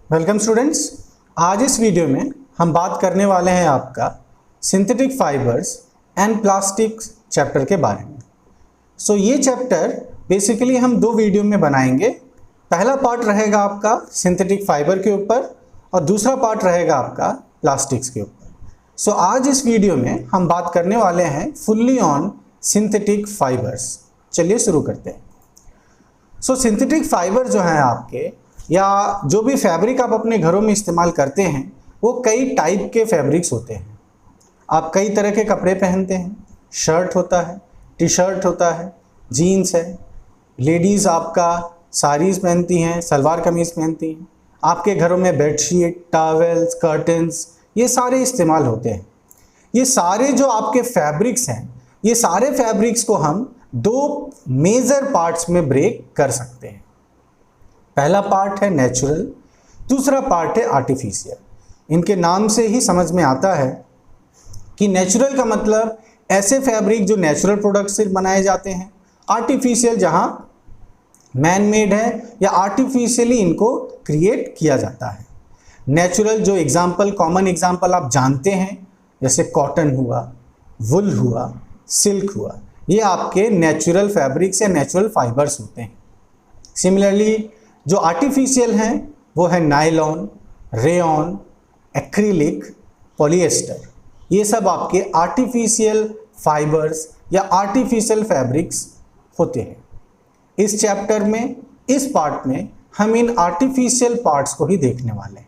Welcome students. आज इस video में हम बात करने वाले हैं आपका synthetic fibres and plastics chapter के बारे में। ये चैप्टर बेसिकली हम दो वीडियो में बनाएंगे। पहला पार्ट रहेगा आपका सिंथेटिक फाइबर के ऊपर और दूसरा पार्ट रहेगा आपका प्लास्टिक्स के ऊपर। आज इस वीडियो में हम बात करने वाले हैं फुल्ली ऑन सिंथेटिक फाइबर्स। चलिए शुरू करते हैं। सिंथेटिक फाइबर जो है आपके या जो भी फैब्रिक आप अपने घरों में इस्तेमाल करते हैं वो कई टाइप के फैब्रिक्स होते हैं। आप कई तरह के कपड़े पहनते हैं, शर्ट होता है, टी शर्ट होता है, जीन्स है, लेडीज़ आपका साड़ीज़ पहनती हैं, सलवार कमीज़ पहनती हैं, आपके घरों में बेडशीट, टॉवेल्स, कर्टन्स ये सारे इस्तेमाल होते हैं। ये सारे जो आपके फैब्रिक्स हैं, ये सारे फैब्रिक्स को हम दो मेजर पार्ट्स में ब्रेक कर सकते हैं। पहला पार्ट है नेचुरल, दूसरा पार्ट है आर्टिफिशियल। इनके नाम से ही समझ में आता है कि नेचुरल का मतलब ऐसे फैब्रिक जो नेचुरल प्रोडक्ट से बनाए जाते हैं, आर्टिफिशियल जहां मैन मेड है या आर्टिफिशियली इनको क्रिएट किया जाता है। नेचुरल जो एग्जाम्पल, कॉमन एग्जाम्पल आप जानते हैं, जैसे कॉटन हुआ, वुल हुआ, सिल्क हुआ, ये आपके नेचुरल फैब्रिक्स या नेचुरल फाइबर्स होते हैं। सिमिलरली जो आर्टिफिशियल हैं वो है नायलॉन, रेयॉन, एक्रिलिक, पॉलिएस्टर। ये सब आपके आर्टिफिशियल फाइबर्स या आर्टिफिशियल फैब्रिक्स होते हैं। इस चैप्टर में, इस पार्ट में हम इन आर्टिफिशियल पार्ट्स को ही देखने वाले हैं।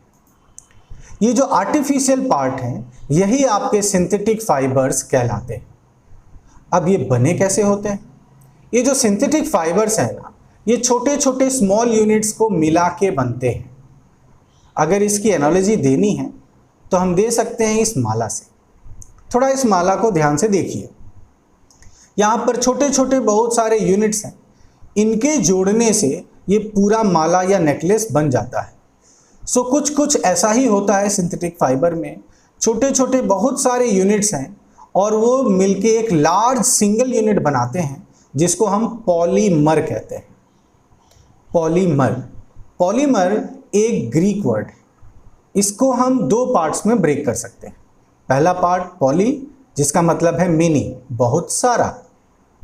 ये जो आर्टिफिशियल पार्ट हैं यही आपके सिंथेटिक फाइबर्स कहलाते हैं। अब ये बने कैसे होते हैं? ये जो सिंथेटिक फाइबर्स हैं ना, ये छोटे छोटे स्मॉल यूनिट्स को मिला के बनते हैं। अगर इसकी एनालॉजी देनी है तो हम दे सकते हैं इस माला से। थोड़ा इस माला को ध्यान से देखिए। यहाँ पर छोटे छोटे बहुत सारे यूनिट्स हैं, इनके जोड़ने से ये पूरा माला या नेकलेस बन जाता है। कुछ कुछ ऐसा ही होता है सिंथेटिक फाइबर में। छोटे छोटे बहुत सारे यूनिट्स हैं और वो मिलके एक लार्ज सिंगल यूनिट बनाते हैं जिसको हम पॉलीमर कहते हैं। पॉलीमर, पॉलीमर एक ग्रीक वर्ड है। इसको हम दो पार्ट्स में ब्रेक कर सकते हैं। पहला पार्ट पॉली, जिसका मतलब है मेनी, बहुत सारा,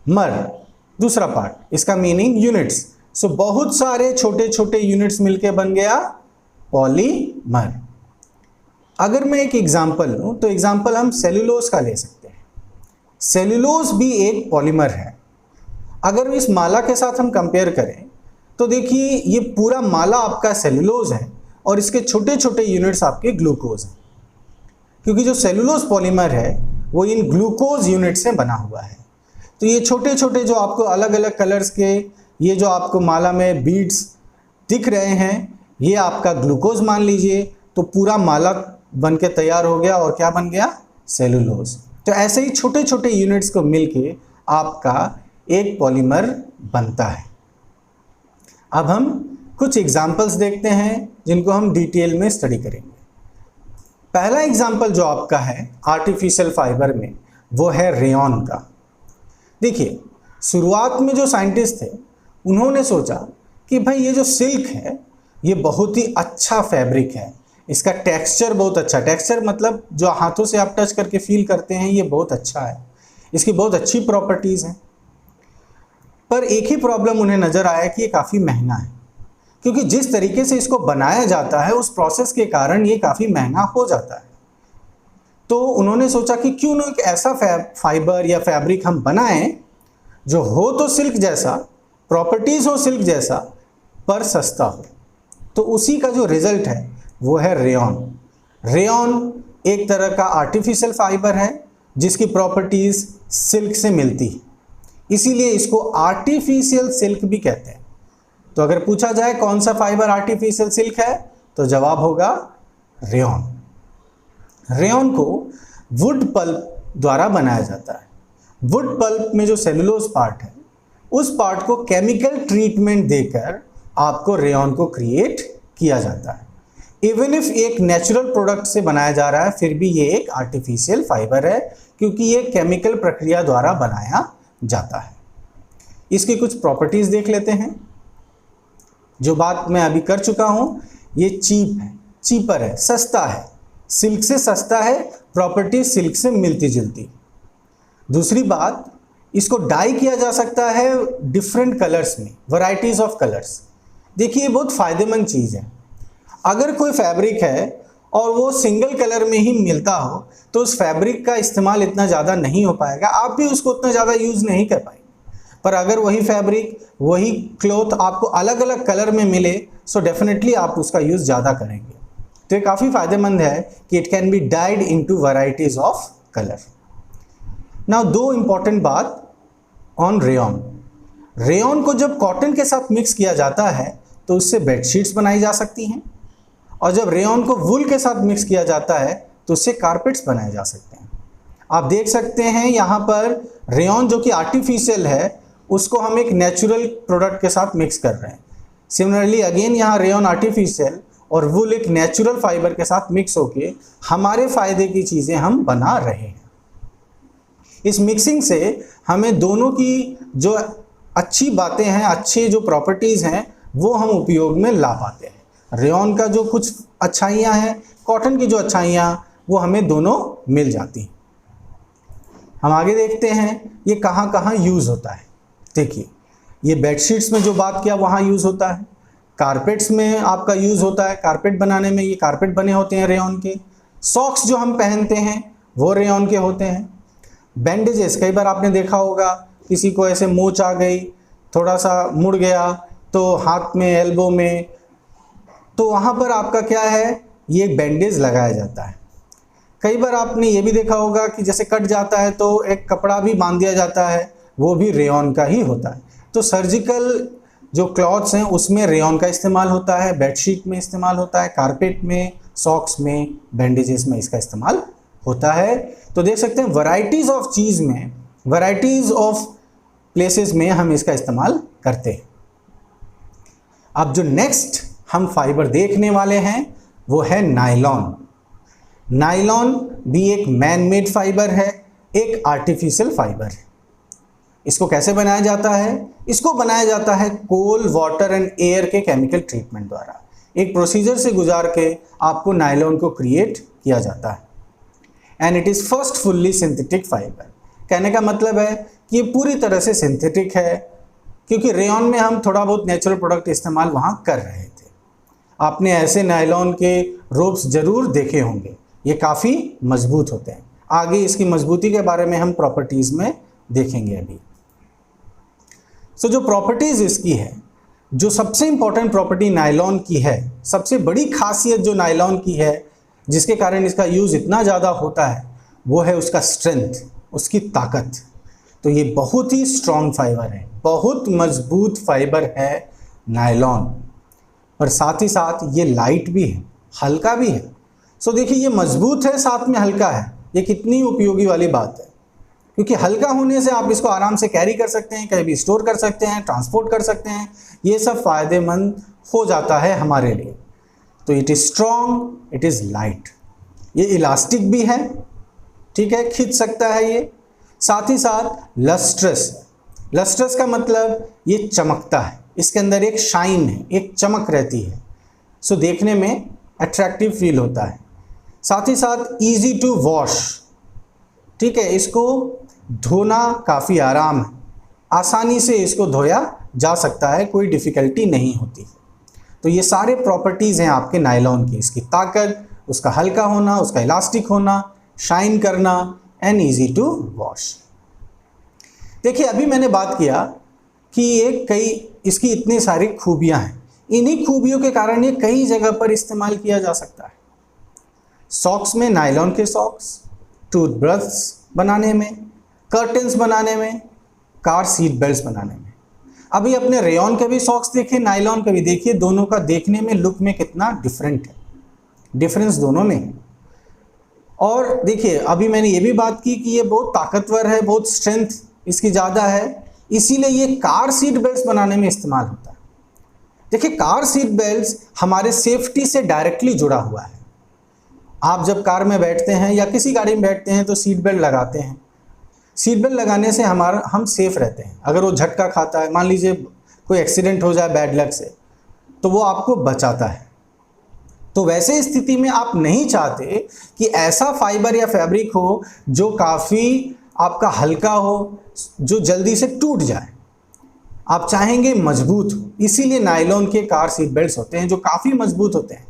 मर दूसरा पार्ट, इसका मीनिंग यूनिट्स। बहुत सारे छोटे छोटे यूनिट्स मिलके बन गया पॉलीमर। अगर मैं एक एग्जांपल लूं तो एग्जांपल हम सेल्यूलोज का ले सकते हैं। सेल्यूलोज भी एक पॉलीमर है। अगर इस माला के साथ हम कंपेयर करें तो देखिए ये पूरा माला आपका सेल्यूलोज है और इसके छोटे छोटे यूनिट्स आपके ग्लूकोज हैं, क्योंकि जो सेल्यूलोज पॉलीमर है वो इन ग्लूकोज यूनिट से बना हुआ है। तो ये छोटे छोटे जो आपको अलग अलग कलर्स के ये जो आपको माला में बीड्स दिख रहे हैं, ये आपका ग्लूकोज मान लीजिए। तो पूरा माला बन के तैयार हो गया और क्या बन गया? सेल्यूलोज। तो ऐसे ही छोटे छोटे यूनिट्स को मिलके आपका एक पॉलीमर बनता है। अब हम कुछ एग्जाम्पल्स देखते हैं जिनको हम डिटेल में स्टडी करेंगे। पहला एग्जाम्पल जो आपका है आर्टिफिशियल फाइबर में वो है रेयॉन का। देखिए, शुरुआत में जो साइंटिस्ट थे उन्होंने सोचा कि भाई ये जो सिल्क है ये बहुत ही अच्छा फैब्रिक है, इसका टेक्सचर बहुत अच्छा, टेक्सचर मतलब जो हाथों से आप टच करके फील करते हैं ये बहुत अच्छा है, इसकी बहुत अच्छी प्रॉपर्टीज़ हैं। पर एक ही प्रॉब्लम उन्हें नज़र आया कि ये काफ़ी महंगा है, क्योंकि जिस तरीके से इसको बनाया जाता है उस प्रोसेस के कारण ये काफ़ी महंगा हो जाता है। तो उन्होंने सोचा कि क्यों ना एक ऐसा फाइबर या फैब्रिक हम बनाएं जो हो तो सिल्क जैसा, प्रॉपर्टीज़ हो सिल्क जैसा, पर सस्ता हो। तो उसी का जो रिजल्ट है वो है रेयॉन। रेयॉन एक तरह का आर्टिफिशियल फाइबर है जिसकी प्रॉपर्टीज़ सिल्क से मिलती है, इसीलिए इसको आर्टिफिशियल सिल्क भी कहते हैं। तो अगर पूछा जाए कौन सा फाइबर आर्टिफिशियल सिल्क है तो जवाब होगा रेयॉन। रेयॉन को वुड पल्प द्वारा बनाया जाता है। वुड पल्प में जो सेलुलोज पार्ट है उस पार्ट को केमिकल ट्रीटमेंट देकर आपको रेयॉन को क्रिएट किया जाता है। इवन इफ एक नेचुरल प्रोडक्ट से बनाया जा रहा है फिर भी ये एक आर्टिफिशियल फाइबर है, क्योंकि ये केमिकल प्रक्रिया द्वारा बनाया जाता है। इसकी कुछ प्रॉपर्टीज देख लेते हैं। जो बात मैं अभी कर चुका हूं ये चीप है, चीपर है, सस्ता है, सिल्क से सस्ता है, प्रॉपर्टी सिल्क से मिलती जुलती। दूसरी बात, इसको डाई किया जा सकता है डिफरेंट कलर्स में, वैरायटीज ऑफ कलर्स। देखिए ये बहुत फ़ायदेमंद चीज़ है। अगर कोई फैब्रिक है और वो सिंगल कलर में ही मिलता हो तो उस फैब्रिक का इस्तेमाल इतना ज़्यादा नहीं हो पाएगा, आप भी उसको उतना ज़्यादा यूज़ नहीं कर पाएंगे। पर अगर वही फैब्रिक, वही क्लॉथ आपको अलग अलग कलर में मिले सो डेफिनेटली आप उसका यूज़ ज़्यादा करेंगे। तो ये काफ़ी फ़ायदेमंद है कि it can be died into varieties of colour. Now दो इम्पॉर्टेंट बात ऑन रेयॉन। रेयॉन को जब कॉटन के साथ मिक्स किया जाता है तो उससे बेडशीट्स बनाई जा सकती हैं, और जब रेयॉन को वुल के साथ मिक्स किया जाता है तो उससे कारपेट्स बनाए जा सकते हैं। आप देख सकते हैं यहाँ पर रेयॉन जो कि आर्टिफिशियल है उसको हम एक नेचुरल प्रोडक्ट के साथ मिक्स कर रहे हैं। सिमिलरली अगेन यहाँ रेयॉन आर्टिफिशियल और वुल एक नेचुरल फाइबर के साथ मिक्स होके हमारे फ़ायदे की चीज़ें हम बना रहे हैं। इस मिक्सिंग से हमें दोनों की जो अच्छी बातें हैं, अच्छी जो प्रॉपर्टीज़ हैं वो हम उपयोग में ला पाते हैं। रेयॉन का जो कुछ अच्छाइयाँ हैं, कॉटन की जो अच्छाइयाँ, वो हमें दोनों मिल जाती हैं। हम आगे देखते हैं ये कहाँ कहाँ यूज़ होता है। देखिए ये बेडशीट्स में जो बात किया वहाँ यूज़ होता है, कारपेट्स में आपका यूज़ होता है, कारपेट बनाने में, ये कारपेट बने होते हैं रेयॉन के। सॉक्स जो हम पहनते हैं वो रेयॉन के होते हैं। बैंडेजेस, कई बार आपने देखा होगा किसी को ऐसे मोच आ गई, थोड़ा सा मुड़ गया तो हाथ में, एल्बो में, तो वहाँ पर आपका क्या है, ये एक बैंडेज लगाया जाता है। कई बार आपने ये भी देखा होगा कि जैसे कट जाता है तो एक कपड़ा भी बांध दिया जाता है, वो भी रेयॉन का ही होता है। तो सर्जिकल जो क्लॉथ्स हैं उसमें रेयॉन का इस्तेमाल होता है, बेडशीट में इस्तेमाल होता है, कारपेट में, सॉक्स में, बैंडेजेस में इसका इस्तेमाल होता है। तो देख सकते हैं वैरायटीज़ ऑफ चीज़ में, वैरायटीज़ ऑफ प्लेसेस में हम इसका इस्तेमाल करते हैं। अब जो नेक्स्ट हम फाइबर देखने वाले हैं वो है नायलॉन। नायलॉन भी एक मैन मेड फाइबर है, एक आर्टिफिशियल फाइबर है। इसको कैसे बनाया जाता है? इसको बनाया जाता है कोल, वाटर एंड एयर के केमिकल ट्रीटमेंट द्वारा। एक प्रोसीजर से गुजार के आपको नायलॉन को क्रिएट किया जाता है। And it is first fully synthetic fibre. कहने का मतलब है कि ये पूरी तरह से सिंथेटिक है, क्योंकि रेयॉन में हम थोड़ा बहुत नेचुरल प्रोडक्ट इस्तेमाल वहाँ कर रहे थे। आपने ऐसे नायलॉन के रोप्स ज़रूर देखे होंगे, ये काफ़ी मजबूत होते हैं। आगे इसकी मजबूती के बारे में हम प्रॉपर्टीज़ में देखेंगे अभी। सो जो प्रॉपर्टीज़ इसकी है, जो सबसे इम्पॉर्टेंट प्रॉपर्टी नायलॉन की है, सबसे बड़ी खासियत जो नायलॉन की है जिसके कारण इसका यूज़ इतना ज़्यादा होता है, वो है उसका स्ट्रेंथ, उसकी ताकत। तो ये बहुत ही स्ट्रॉन्ग फाइबर है, बहुत मजबूत फाइबर है नायलॉन, और साथ ही साथ ये लाइट भी है, हल्का भी है। सो देखिए ये मजबूत है, साथ में हल्का है, ये कितनी उपयोगी वाली बात है, क्योंकि हल्का होने से आप इसको आराम से कैरी कर सकते हैं, कहीं भी स्टोर कर सकते हैं, ट्रांसपोर्ट कर सकते हैं, ये सब फ़ायदेमंद हो जाता है हमारे लिए। तो it is strong, it is light, ये इलास्टिक भी है, ठीक है, खींच सकता है ये। साथ ही साथ लस्ट्रस, लस्ट्रस का मतलब ये चमकता है, इसके अंदर एक शाइन है, एक चमक रहती है। सो देखने में अट्रैक्टिव फील होता है। साथ ही साथ ईजी टू वॉश, ठीक है, इसको धोना काफ़ी आराम है, आसानी से इसको धोया जा सकता है, कोई डिफ़िकल्टी नहीं होती। तो ये सारे प्रॉपर्टीज़ हैं आपके नायलॉन की, इसकी ताकत, उसका हल्का होना, उसका इलास्टिक होना, शाइन करना एंड ईजी टू वॉश। देखिए अभी मैंने बात किया कि ये इसकी इतनी सारी खूबियां हैं, इन्हीं खूबियों के कारण ये कई जगह पर इस्तेमाल किया जा सकता है। सॉक्स में नायलॉन के सॉक्स, टूथब्रश बनाने में, कर्टन्स बनाने में, कार सीट बेल्ट्स बनाने में। अभी अपने रेयॉन के भी सॉक्स देखिए, नायलॉन के भी देखिए, दोनों का देखने में, लुक में कितना डिफरेंट है, डिफरेंस दोनों में है। और देखिए अभी मैंने ये भी बात की कि ये बहुत ताकतवर है, बहुत स्ट्रेंथ इसकी ज़्यादा है, इसीलिए ये कार सीट बेल्ट्स बनाने में इस्तेमाल होता है। देखिए कार सीट बेल्ट्स हमारे सेफ्टी से डायरेक्टली जुड़ा हुआ है। आप जब कार में बैठते हैं या किसी गाड़ी में बैठते हैं तो सीट बेल्ट लगाते हैं। सीट बेल्ट लगाने से हम सेफ़ रहते हैं। अगर वो झटका खाता है, मान लीजिए कोई एक्सीडेंट हो जाए बैड लक से, तो वो आपको बचाता है। तो वैसे स्थिति में आप नहीं चाहते कि ऐसा फाइबर या फैब्रिक हो जो काफ़ी आपका हल्का हो, जो जल्दी से टूट जाए। आप चाहेंगे मजबूत हो, इसीलिए नायलॉन के कार सीट बेल्ट्स होते हैं जो काफ़ी मजबूत होते हैं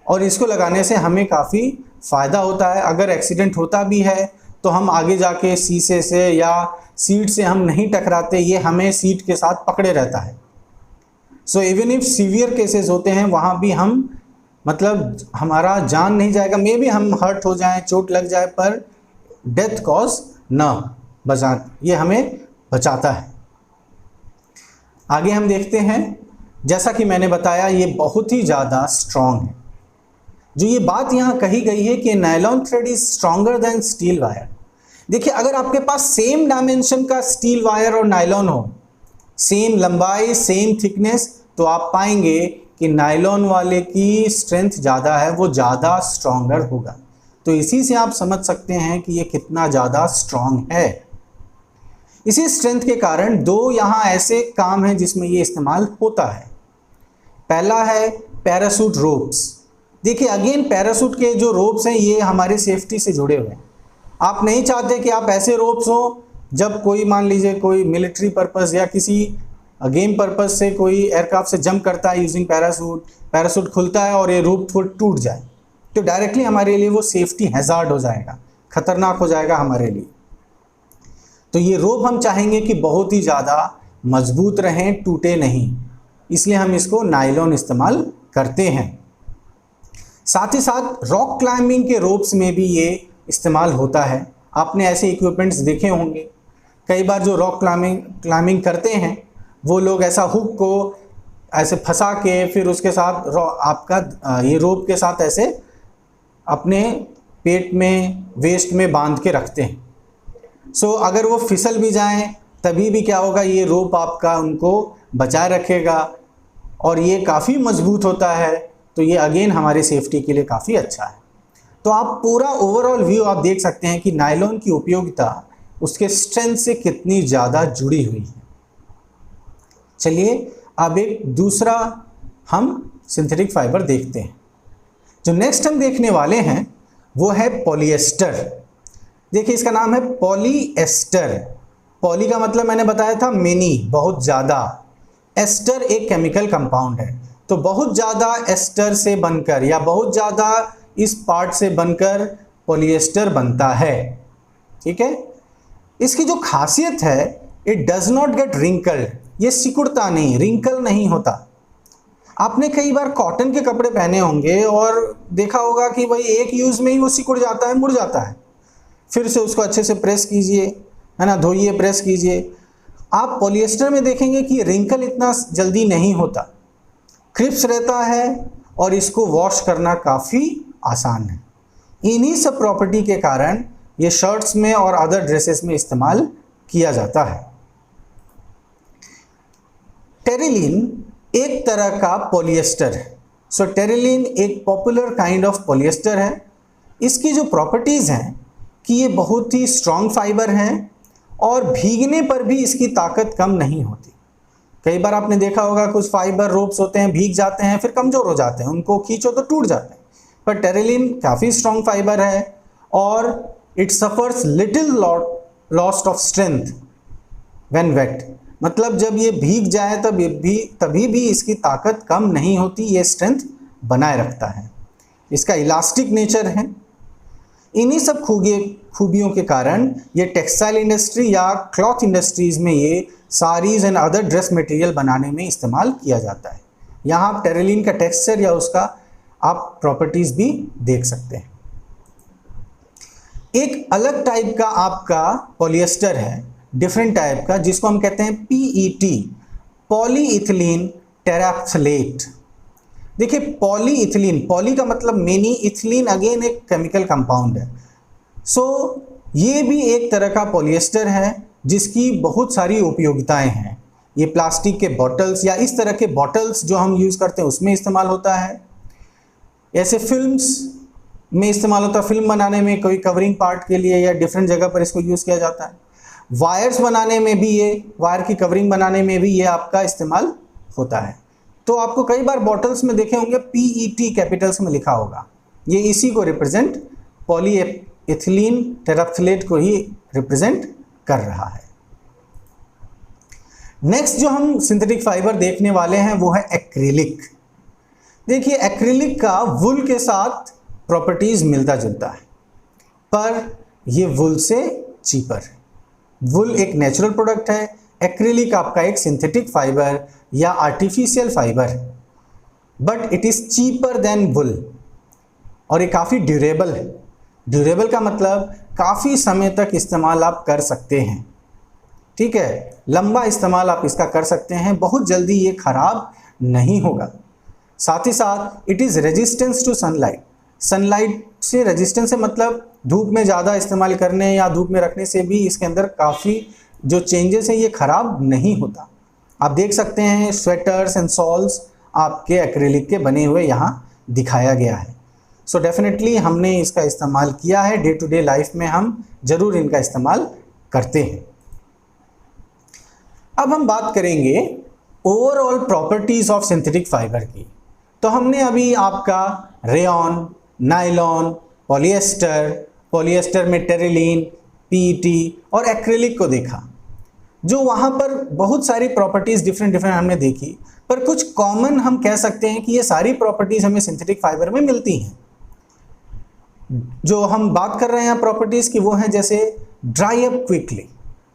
और इसको लगाने से हमें काफ़ी फ़ायदा होता है। अगर एक्सीडेंट होता भी है तो हम आगे जाके शीशे से या सीट से हम नहीं टकराते, ये हमें सीट के साथ पकड़े रहता है। So even if severe cases होते हैं वहाँ भी हम मतलब हमारा जान नहीं जाएगा, मे बी हम हर्ट हो जाएं, चोट लग जाए, पर डेथ कॉज ना बचा, ये हमें बचाता है। आगे हम देखते हैं, जैसा कि मैंने बताया ये बहुत ही ज़्यादा स्ट्रॉन्ग है। जो ये बात यहाँ कही गई है कि nylon thread is stronger than steel wire. देखिए, अगर आपके पास सेम डायमेंशन का स्टील वायर और नायलॉन हो, सेम लंबाई सेम थिकनेस, तो आप पाएंगे कि नायलॉन वाले की स्ट्रेंथ ज़्यादा है, वो ज़्यादा स्ट्रॉन्गर होगा। तो इसी से आप समझ सकते हैं कि ये कितना ज़्यादा स्ट्रॉन्ग है। इसी स्ट्रेंथ के कारण दो यहाँ ऐसे काम हैं जिसमें ये इस्तेमाल होता है। पहला है पैराशूट रोप्स। देखिए अगेन, पैराशूट के जो रोप्स हैं ये हमारी सेफ्टी से जुड़े हुए हैं। आप नहीं चाहते कि आप ऐसे रोप्स हो जब कोई मान लीजिए कोई मिलिट्री पर्पस या किसी गेम पर्पस से कोई एयरक्राफ्ट से जंप करता है यूजिंग पैराशूट खुलता है और ये रोप टूट जाए, तो डायरेक्टली हमारे लिए वो सेफ्टी हैजार्ड हो जाएगा, खतरनाक हो जाएगा हमारे लिए। तो ये रोप हम चाहेंगे कि बहुत ही ज़्यादा मजबूत रहें, टूटे नहीं, इसलिए हम इसको नायलॉन इस्तेमाल करते हैं। साथ ही साथ रॉक क्लाइंबिंग के रोप्स में भी ये इस्तेमाल होता है। आपने ऐसे इक्विपमेंट्स देखे होंगे। कई बार जो रॉक क्लाइंबिंग करते हैं वो लोग ऐसा हुक को ऐसे फंसा के फिर उसके साथ आपका ये रोप के साथ ऐसे अपने पेट में, वेस्ट में बांध के रखते हैं। सो अगर वो फिसल भी जाएं तभी भी क्या होगा, ये रोप आपका उनको बचाए रखेगा और ये काफ़ी मजबूत होता है। तो ये अगेन हमारे सेफ्टी के लिए काफ़ी अच्छा है। तो आप पूरा ओवरऑल व्यू आप देख सकते हैं कि नायलॉन की उपयोगिता उसके स्ट्रेंथ से कितनी ज़्यादा जुड़ी हुई है। चलिए अब एक दूसरा हम सिंथेटिक फाइबर देखते हैं। जो नेक्स्ट हम देखने वाले हैं वो है पॉलिएस्टर। देखिए इसका नाम है पॉलिएस्टर। पॉली का मतलब मैंने बताया था मेनी, बहुत ज़्यादा। एस्टर एक केमिकल कंपाउंड है, तो बहुत ज़्यादा एस्टर से बनकर या बहुत ज़्यादा इस पार्ट से बनकर पॉलिएस्टर बनता है। ठीक है, इसकी जो खासियत है, it does not gate wrinkled, ये सिकुड़ता नहीं, रिंकल नहीं होता। आपने कई बार कॉटन के कपड़े पहने होंगे और देखा होगा कि भाई एक यूज़ में ही वो सिकुड़ जाता है, मुड़ जाता है। फिर से उसको अच्छे से प्रेस कीजिए, है ना, धोइए, प्रेस कीजिए। आप पॉलिएस्टर में देखेंगे कि रिंकल इतना जल्दी नहीं होता, क्रिप्स रहता है और इसको वॉश करना काफ़ी आसान है। इन्हीं सब प्रॉपर्टी के कारण ये शर्ट्स में और अदर ड्रेसेस में इस्तेमाल किया जाता है। टेरिलीन एक तरह का पॉलिएस्टर है। सो टेरिलीन एक पॉपुलर काइंड ऑफ पॉलिएस्टर है। इसकी जो प्रॉपर्टीज़ हैं कि ये बहुत ही स्ट्रॉन्ग फाइबर हैं और भीगने पर भी इसकी ताकत कम नहीं होती। कई बार आपने देखा होगा कुछ फाइबर रोप्स होते हैं, भीग जाते हैं फिर कमज़ोर हो जाते हैं, उनको खींचो तो टूट जाते हैं। पर टेरिलीन काफ़ी स्ट्रॉन्ग फाइबर है और it suffers little lost of strength when wet. मतलब जब ये भीग जाए तभी भी इसकी ताकत कम नहीं होती, ये स्ट्रेंथ बनाए रखता है। इसका इलास्टिक नेचर है। इन्हीं सब खूबियों के कारण ये टेक्सटाइल इंडस्ट्री या क्लॉथ इंडस्ट्रीज़ में ये saris and other dress material बनाने में इस्तेमाल किया जाता है। यहाँ आप टेरिलीन का टेक्सचर या उसका आप प्रॉपर्टीज़ भी देख सकते हैं। एक अलग टाइप का आपका पॉलिएस्टर है, डिफरेंट टाइप का, जिसको हम कहते हैं PET, पॉलीइथिलीन टेराफ्थलेट। देखिए पॉलीइथिलीन, पॉली का मतलब मेनी, इथिलीन अगेन एक केमिकल कंपाउंड है। सो ये भी एक तरह का पॉलिएस्टर है जिसकी बहुत सारी उपयोगिताएं हैं। ये प्लास्टिक के बॉटल्स या इस तरह के बॉटल्स जो हम यूज़ करते हैं उसमें इस्तेमाल होता है। ऐसे फिल्म्स में इस्तेमाल होता है, फिल्म बनाने में कोई कवरिंग पार्ट के लिए या डिफरेंट जगह पर इसको यूज़ किया जाता है। वायर्स बनाने में भी ये, वायर की कवरिंग बनाने में भी ये आपका इस्तेमाल होता है। तो आपको कई बार बॉटल्स में देखे होंगे PET कैपिटल्स में लिखा होगा, ये इसी को रिप्रेजेंट पॉलीएथिलीन टेराफ्थलेट को ही रिप्रेजेंट कर रहा है। नेक्स्ट जो हम सिंथेटिक फाइबर देखने वाले हैं वो है एक्रिलिक। देखिए एक्रिलिक का वुल के साथ प्रॉपर्टीज मिलता जुलता है, पर ये वुल से चीपर है। वुल एक नेचुरल प्रोडक्ट है, एक्रिलिक आपका एक सिंथेटिक फाइबर या आर्टिफिशियल फाइबर है, but it is cheaper than wool, और ये काफ़ी ड्यूरेबल है। ड्यूरेबल का मतलब काफ़ी समय तक इस्तेमाल आप कर सकते हैं, ठीक है, लंबा इस्तेमाल आप इसका कर सकते हैं, बहुत जल्दी ये खराब नहीं होगा। साथ ही साथ it is resistance to sunlight. Sunlight से रेजिस्टेंस से मतलब धूप में ज़्यादा इस्तेमाल करने या धूप में रखने से भी इसके अंदर काफ़ी जो चेंजेस हैं ये ख़राब नहीं होता। आप देख सकते हैं स्वेटर्स एंड सॉल्स आपके एक्रिलिक के बने हुए यहाँ दिखाया गया है। सो डेफिनेटली हमने इसका इस्तेमाल किया है, डे टू डे लाइफ में हम ज़रूर इनका इस्तेमाल करते हैं। अब हम बात करेंगे overall properties of synthetic fibre की। तो हमने अभी आपका रेयॉन, नायलॉन, पॉलिएस्टर, पॉलिएस्टर में टेरिलीन, पीईटी और एक्रिलिक को देखा, जो वहाँ पर बहुत सारी प्रॉपर्टीज़ डिफरेंट हमने देखी, पर कुछ कॉमन हम कह सकते हैं कि ये सारी प्रॉपर्टीज़ हमें सिंथेटिक फाइबर में मिलती हैं। जो हम बात कर रहे हैं प्रॉपर्टीज़ की वो है जैसे ड्राई अप क्विकली,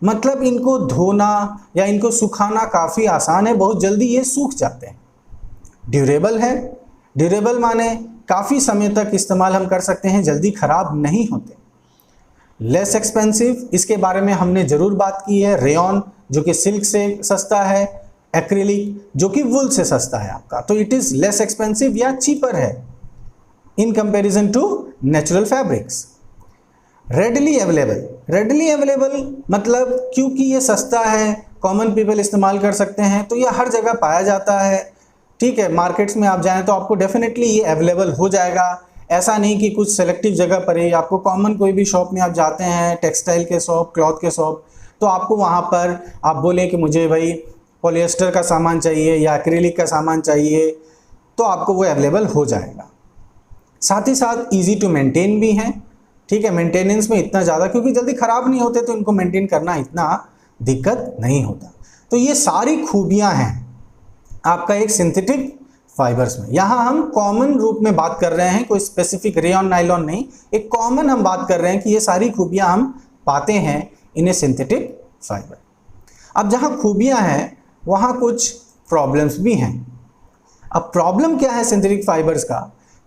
मतलब इनको धोना या इनको सुखाना काफ़ी आसान है, बहुत जल्दी ये सूख जाते हैं। ड्यूरेबल है, ड्यूरेबल माने काफ़ी समय तक इस्तेमाल हम कर सकते हैं, जल्दी ख़राब नहीं होते। लेस एक्सपेंसिव, इसके बारे में हमने ज़रूर बात की है। रेयॉन जो कि सिल्क से सस्ता है, एक्रिलिक जो कि वुल से सस्ता है आपका, तो इट इज़ लेस एक्सपेंसिव या चीपर है in comparison to natural fabrics. Readily available, readily available मतलब क्योंकि ये सस्ता है, कॉमन पीपल इस्तेमाल कर सकते हैं, तो ये हर जगह पाया जाता है, ठीक है। मार्केट्स में आप जाएं तो आपको डेफिनेटली ये अवेलेबल हो जाएगा। ऐसा नहीं कि कुछ सेलेक्टिव जगह पर ही, आपको कॉमन कोई भी शॉप में आप जाते हैं, टेक्सटाइल के शॉप, क्लॉथ के शॉप, तो आपको वहाँ पर आप बोले कि मुझे भाई पॉलिएस्टर का सामान चाहिए या एक्रिलिक का सामान चाहिए, तो आपको वो अवेलेबल हो जाएगा। साथ ही साथ ईजी टू मेंटेन भी हैं, ठीक है, मेंटेनेंस में इतना ज़्यादा, क्योंकि जल्दी ख़राब नहीं होते तो इनको मेंटेन करना इतना दिक्कत नहीं होता। तो ये सारी खूबियाँ हैं आपका एक सिंथेटिक फाइबर्स में। यहाँ हम कॉमन रूप में बात कर रहे हैं, कोई स्पेसिफिक रेयॉन नायलॉन नहीं, एक कॉमन हम बात कर रहे हैं कि ये सारी खूबियाँ हम पाते हैं इन्हें सिंथेटिक फाइबर। अब जहाँ खूबियाँ हैं वहाँ कुछ प्रॉब्लम्स भी हैं। अब प्रॉब्लम क्या है सिंथेटिक फाइबर्स का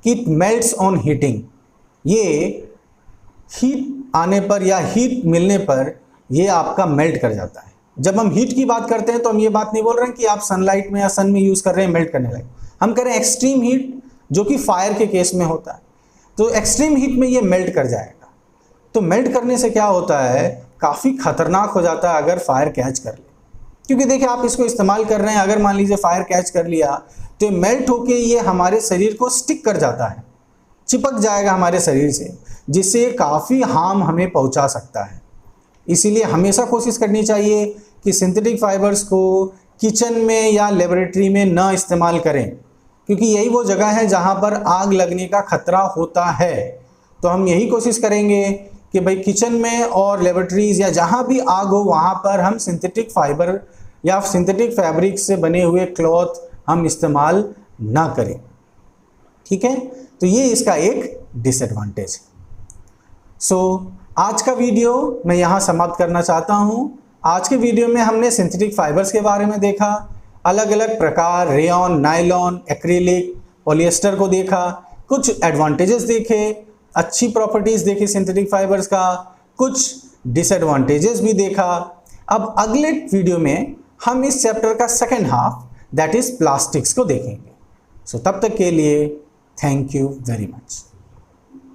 कि इट मेल्ट्स ऑन हीटिंग। ये हीट आने पर या हीट मिलने पर ये आपका मेल्ट कर जाता है। जब हम हीट की बात करते हैं तो हम ये बात नहीं बोल रहे हैं कि आप सनलाइट में या सन में यूज़ कर रहे हैं मेल्ट करने लगे, हम कह रहे हैं एक्सट्रीम हीट जो कि फायर के केस में होता है। तो एक्सट्रीम हीट में ये मेल्ट कर जाएगा। तो मेल्ट करने से क्या होता है, काफ़ी खतरनाक हो जाता है अगर फायर कैच कर ले, क्योंकि देखिए आप इसको इस्तेमाल कर रहे हैं, अगर मान लीजिए फायर कैच कर लिया तो मेल्ट होके ये हमारे शरीर को स्टिक कर जाता है, चिपक जाएगा हमारे शरीर से, जिससे काफ़ी हार्म हमें पहुंचा सकता है। इसीलिए हमेशा कोशिश करनी चाहिए कि सिंथेटिक फाइबर्स को किचन में या लेबोरेटरी में न इस्तेमाल करें, क्योंकि यही वो जगह है जहां पर आग लगने का खतरा होता है। तो हम यही कोशिश करेंगे कि भाई किचन में और लेबोरेटरीज या जहां भी आग हो वहां पर हम सिंथेटिक फाइबर या सिंथेटिक फैब्रिक से बने हुए क्लॉथ हम इस्तेमाल ना करें, ठीक है। तो ये इसका एक डिसएडवांटेज है। सो आज का वीडियो मैं यहाँ समाप्त करना चाहता हूँ। आज के वीडियो में हमने सिंथेटिक फाइबर्स के बारे में देखा, अलग अलग प्रकार रेयॉन, नायलॉन, एक्रिलिक, पॉलिएस्टर को देखा, कुछ एडवांटेजेस देखे, अच्छी प्रॉपर्टीज़ देखी सिंथेटिक फाइबर्स का, कुछ डिसएडवांटेजेस भी देखा। अब अगले वीडियो में हम इस चैप्टर का second half that is plastics को देखेंगे। सो तब तक के लिए थैंक यू वेरी मच।